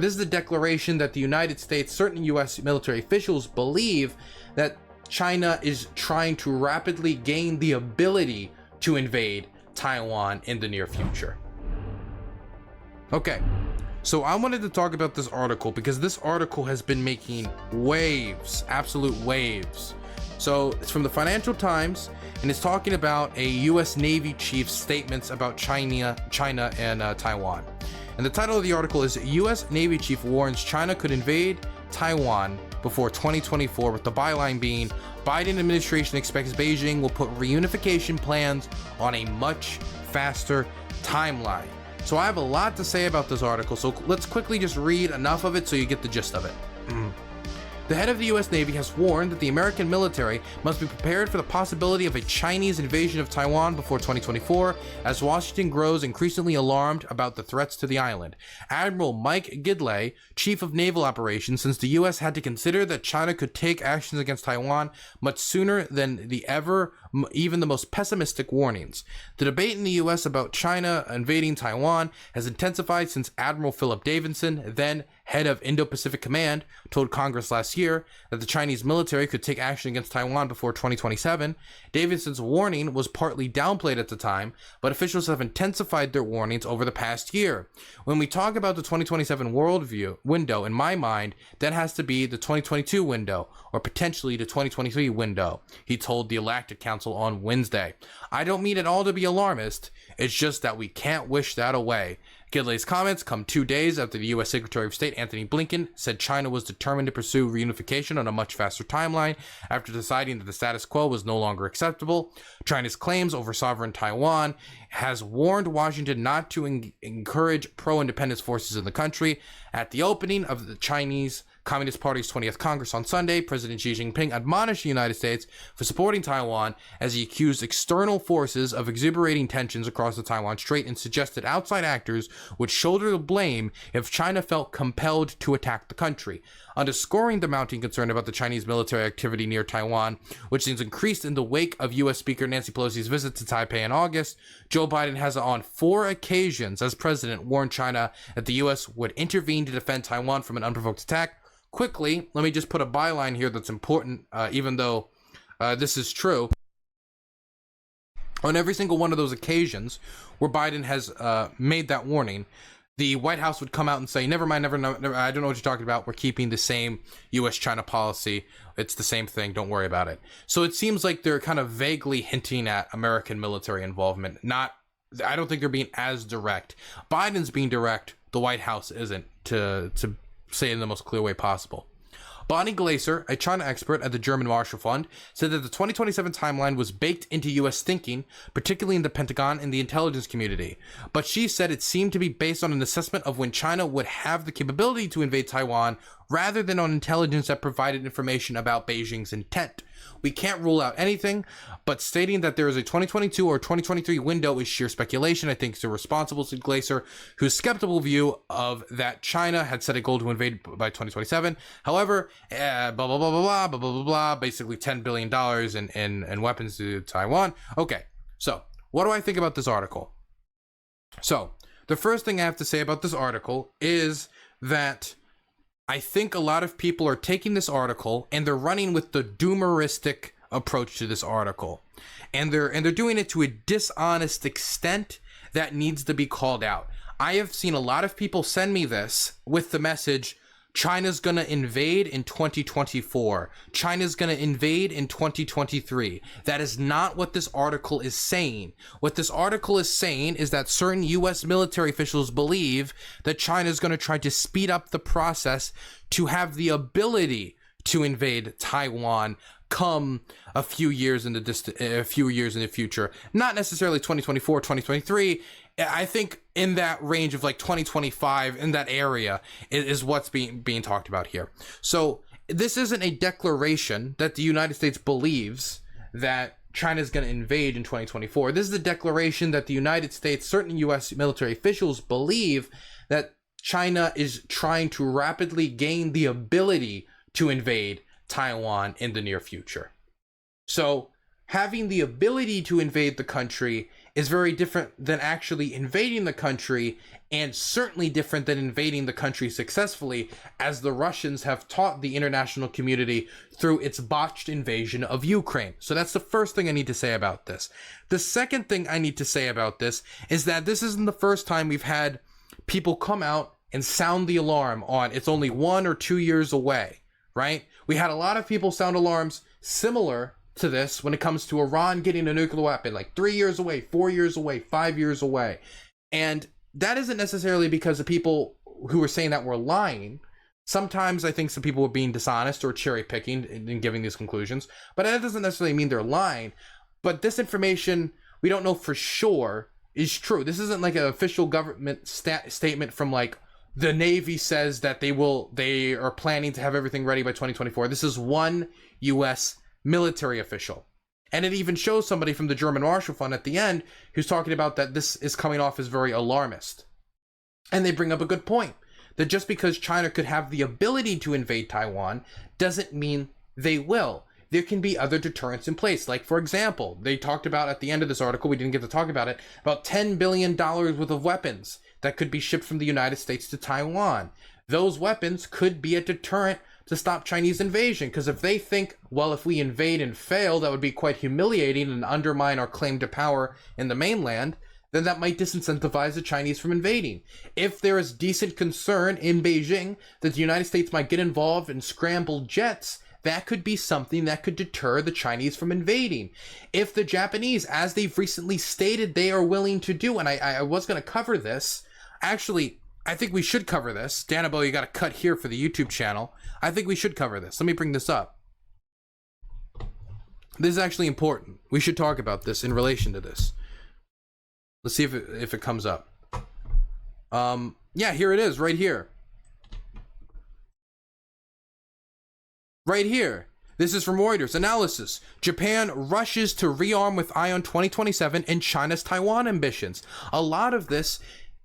This is the declaration that the United States, certain U.S. military officials believe that China is trying to rapidly gain the ability to invade Taiwan in the near future. Okay, so I wanted to talk about this article because this article has been making waves, absolute waves. So it's from the Financial Times, and it's talking about a U.S. Navy chief's statements about China and Taiwan. And the title of the article is U.S. Navy Chief Warns China Could Invade Taiwan Before 2024, with the byline being Biden administration expects Beijing will put reunification plans on a much faster timeline. So I have a lot to say about this article, so let's quickly just read enough of it so you get the gist of it. The head of the U.S. Navy has warned that the American military must be prepared for the possibility of a Chinese invasion of Taiwan before 2024, as Washington grows increasingly alarmed about the threats to the island. Admiral Mike Gidley, Chief of Naval Operations, since the U.S. had to consider that China could take actions against Taiwan much sooner than even the most pessimistic warnings. The debate in the U.S. about China invading Taiwan has intensified since Admiral Philip Davidson, then head of Indo-Pacific Command, told Congress last year that the Chinese military could take action against Taiwan before 2027. Davidson's warning was partly downplayed at the time, but officials have intensified their warnings over the past year. When we talk about the 2027 worldview window, in my mind, that has to be the 2022 window, or potentially the 2023 window, he told the Elected Council on Wednesday. I don't mean at all to be alarmist, it's just that we can't wish that away. Gidley's comments come 2 days after the U.S. Secretary of State Anthony Blinken said China was determined to pursue reunification on a much faster timeline after deciding that the status quo was no longer acceptable. China's claims over sovereign Taiwan has warned Washington not to encourage pro-independence forces in the country. At the opening of the Chinese Communist Party's 20th Congress on Sunday, President Xi Jinping admonished the United States for supporting Taiwan as he accused external forces of exacerbating tensions across the Taiwan Strait and suggested outside actors would shoulder the blame if China felt compelled to attack the country. Underscoring the mounting concern about the Chinese military activity near Taiwan, which seems increased in the wake of U.S. Speaker Nancy Pelosi's visit to Taipei in August, Joe Biden has on 4 occasions as president warned China that the U.S. would intervene to defend Taiwan from an unprovoked attack. Quickly, let me just put a byline here that's important, even though this is true. On every single one of those occasions where Biden has made that warning, the White House would come out and say, never mind, never, I don't know what you're talking about. We're keeping the same U.S.-China policy. It's the same thing. Don't worry about it. So it seems like they're kind of vaguely hinting at American military involvement. I don't think they're being as direct. Biden's being direct. The White House isn't, to say it in the most clear way possible. Bonnie Glaser, a China expert at the German Marshall Fund, said that the 2027 timeline was baked into U.S. thinking, particularly in the Pentagon and the intelligence community. But she said it seemed to be based on an assessment of when China would have the capability to invade Taiwan, rather than on intelligence that provided information about Beijing's intent. We can't rule out anything, but stating that there is a 2022 or 2023 window is sheer speculation. I think it's irresponsible, said Glaser, whose skeptical view of that China had set a goal to invade by 2027. However, blah, blah, blah, blah, blah, blah, blah, blah, blah, basically $10 billion in weapons to Taiwan. Okay, so what do I think about this article? So the first thing I have to say about this article is that I think a lot of people are taking this article and they're running with the doomeristic approach to this article. And they're doing it to a dishonest extent that needs to be called out. I have seen a lot of people send me this with the message, China's gonna invade in 2024. China's gonna invade in 2023. That is not what this article is saying. What this article is saying is that certain U.S. military officials believe that China's gonna try to speed up the process to have the ability to invade Taiwan come a few years in the future. Not necessarily 2024, 2023. I think in that range of like 2025, in that area is what's being talked about here. So this isn't a declaration that the United States believes that China is going to invade in 2024. This is a declaration that the United States, certain U.S. military officials believe that China is trying to rapidly gain the ability to invade Taiwan in the near future. So having the ability to invade the country is very different than actually invading the country, and certainly different than invading the country successfully, as the Russians have taught the international community through its botched invasion of Ukraine. So that's the first thing I need to say about this. The second thing I need to say about this is that this isn't the first time we've had people come out and sound the alarm on it's only 1 or 2 years away, right? We had a lot of people sound alarms similar to this when it comes to Iran getting a nuclear weapon, like 3 years away, 4 years away, 5 years away. And that isn't necessarily because the people who were saying that were lying. Sometimes I think some people were being dishonest or cherry picking in giving these conclusions, but that doesn't necessarily mean they're lying. But this information, we don't know for sure is true. This isn't like an official government statement from like the Navy says that they are planning to have everything ready by 2024. This is one U.S. military official. And it even shows somebody from the German Marshall Fund at the end who's talking about that this is coming off as very alarmist. And they bring up a good point, that just because China could have the ability to invade Taiwan doesn't mean they will. There can be other deterrents in place. Like, for example, they talked about at the end of this article, we didn't get to talk about it, about $10 billion worth of weapons that could be shipped from the United States to Taiwan. Those weapons could be a deterrent to stop Chinese invasion, because if they think, well, if we invade and fail, that would be quite humiliating and undermine our claim to power in the mainland, then that might disincentivize the Chinese from invading. If there is decent concern in Beijing that the United States might get involved in scrambled jets, that could be something that could deter the Chinese from invading. If the Japanese, as they've recently stated they are willing to do, and I was going to cover this, actually, I think we should cover this. Danabo, you got to cut here for the YouTube channel. I think we should cover this. Let me bring this up. This is actually important. We should talk about this in relation to this. Let's see if it comes up. Yeah, here it is, right here. Right here. This is from Reuters. Analysis. Japan rushes to rearm with eye on 2027 and China's Taiwan ambitions. A lot of this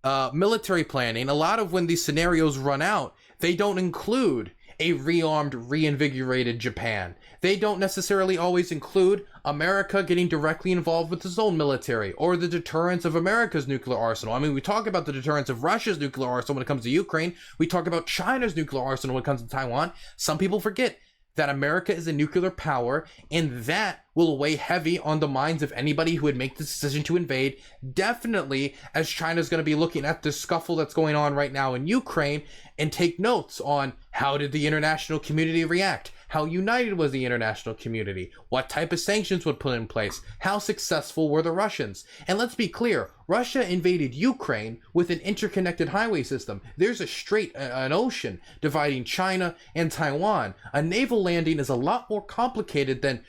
military planning, a lot of when these scenarios run out, they don't include a rearmed, reinvigorated Japan. They don't necessarily always include America getting directly involved with its own military or the deterrence of America's nuclear arsenal. I mean, we talk about the deterrence of Russia's nuclear arsenal when it comes to Ukraine. We talk about China's nuclear arsenal when it comes to Taiwan. Some people forget that America is a nuclear power, and that will weigh heavy on the minds of anybody who would make the decision to invade. Definitely, as China's going to be looking at the scuffle that's going on right now in Ukraine and take notes on how did the international community react? How united was the international community? What type of sanctions would put in place? How successful were the Russians? And let's be clear, Russia invaded Ukraine with an interconnected highway system. There's an ocean dividing China and Taiwan. A naval landing is a lot more complicated than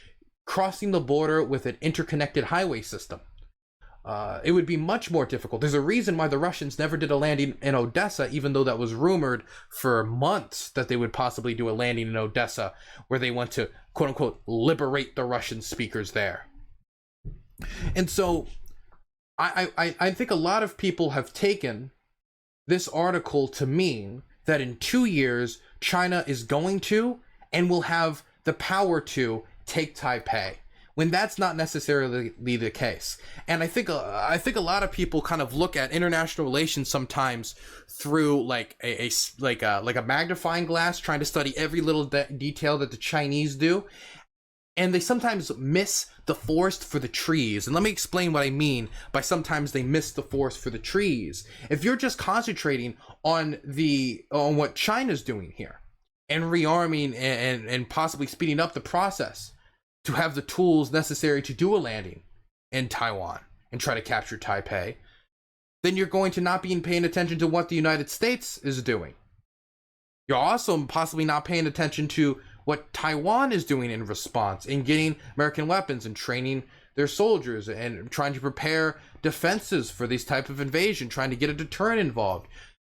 crossing the border with an interconnected highway system. It would be much more difficult. There's a reason why the Russians never did a landing in Odessa, even though that was rumored for months that they would possibly do a landing in Odessa, where they want to, quote unquote, liberate the Russian speakers there. And so I think a lot of people have taken this article to mean that in 2 years, China is going to and will have the power to take Taipei, when that's not necessarily the case. And I think a lot of people kind of look at international relations sometimes through like a magnifying glass, trying to study every little detail that the Chinese do, and they sometimes miss the forest for the trees. And let me explain what I mean by sometimes they miss the forest for the trees. If you're just concentrating on what China's doing here and rearming and possibly speeding up the process to have the tools necessary to do a landing in Taiwan and try to capture Taipei, then you're going to not be paying attention to what the United States is doing. You're also possibly not paying attention to what Taiwan is doing in response, in getting American weapons and training their soldiers and trying to prepare defenses for this type of invasion, trying to get a deterrent involved.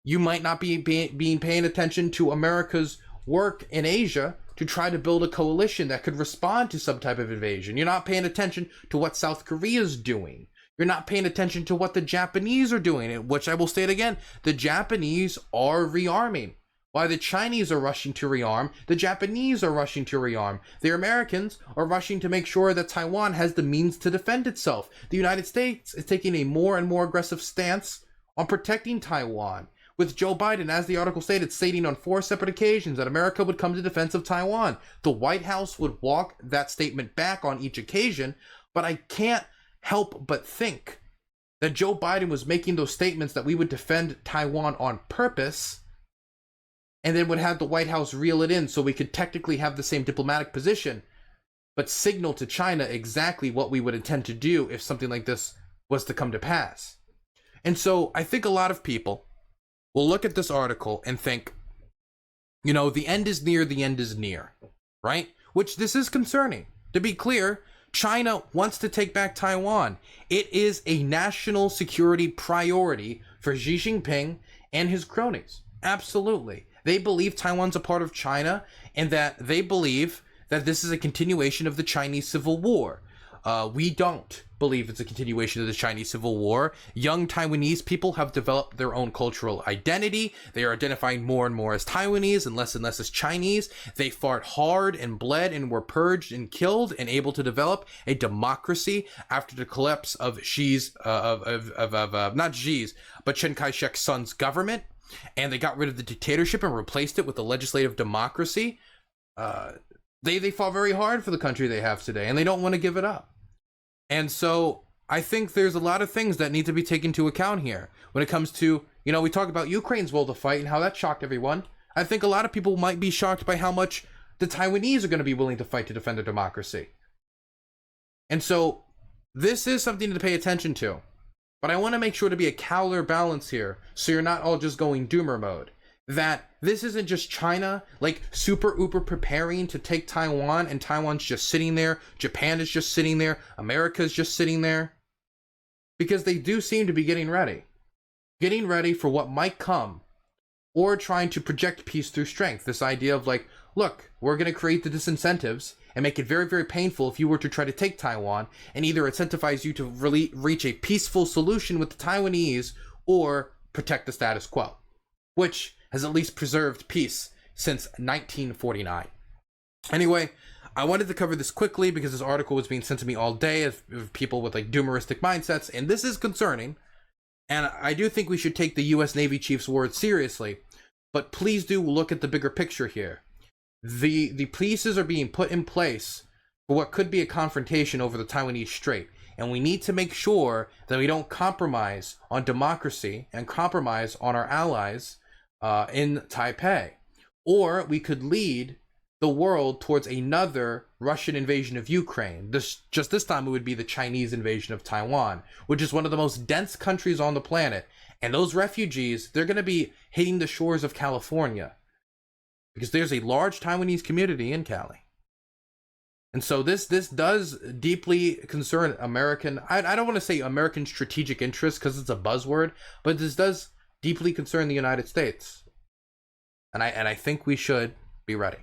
You might not be paying attention to America's work in Asia to try to build a coalition that could respond to some type of invasion. You're not paying attention to what South Korea is doing. You're not paying attention to what the Japanese are doing, which I will state again, the Japanese are rearming. Why the Chinese are rushing to rearm, the Japanese are rushing to rearm, the Americans are rushing to make sure that Taiwan has the means to defend itself. The United States is taking a more and more aggressive stance on protecting Taiwan, with Joe Biden, as the article stated, stating on 4 separate occasions that America would come to defense of Taiwan. The White House would walk that statement back on each occasion, but I can't help but think that Joe Biden was making those statements that we would defend Taiwan on purpose, and then would have the White House reel it in so we could technically have the same diplomatic position, but signal to China exactly what we would intend to do if something like this was to come to pass. And so I think a lot of people will look at this article and think, you know, the end is near, right? Which this is concerning. To be clear, China wants to take back Taiwan. It is a national security priority for Xi Jinping and his cronies. Absolutely. They believe Taiwan's a part of China, and that they believe that this is a continuation of the Chinese Civil War. We don't believe it's a continuation of the Chinese Civil War. Young Taiwanese people have developed their own cultural identity. They are identifying more and more as Taiwanese and less as Chinese. They fought hard and bled and were purged and killed and able to develop a democracy after the collapse of Xi's, not Xi's, but Chiang Kai-shek's son's government. And they got rid of the dictatorship and replaced it with a legislative democracy. They fought very hard for the country they have today, and they don't want to give it up. And so I think there's a lot of things that need to be taken into account here when it comes to, you know, we talk about Ukraine's will to fight and how that shocked everyone. I think a lot of people might be shocked by how much the Taiwanese are going to be willing to fight to defend their democracy. And so this is something to pay attention to. But I want to make sure to be a counterbalance here, so you're not all just going doomer mode. That this isn't just China, like, super uber preparing to take Taiwan, and Taiwan's just sitting there, Japan is just sitting there, America's just sitting there. Because they do seem to be getting ready for what might come, or trying to project peace through strength. This idea of like, look, we're going to create the disincentives and make it very, very painful if you were to try to take Taiwan, and either incentivize you to really reach a peaceful solution with the Taiwanese or protect the status quo, which has at least preserved peace since 1949. Anyway, I wanted to cover this quickly because this article was being sent to me all day of people with like doomeristic mindsets, and this is concerning. And I do think we should take the U.S. Navy chief's words seriously, but please do look at the bigger picture here. The pieces are being put in place for what could be a confrontation over the Taiwanese Strait, and we need to make sure that we don't compromise on democracy and compromise on our allies in Taipei, or we could lead the world towards another Russian invasion of Ukraine. This time it would be the Chinese invasion of Taiwan, which is one of the most dense countries on the planet, and those refugees, they're going to be hitting the shores of California, because there's a large Taiwanese community in Cali. And so this does deeply concern American, I don't want to say American strategic interests because it's a buzzword, but this does deeply concern the United States. And I think we should be ready.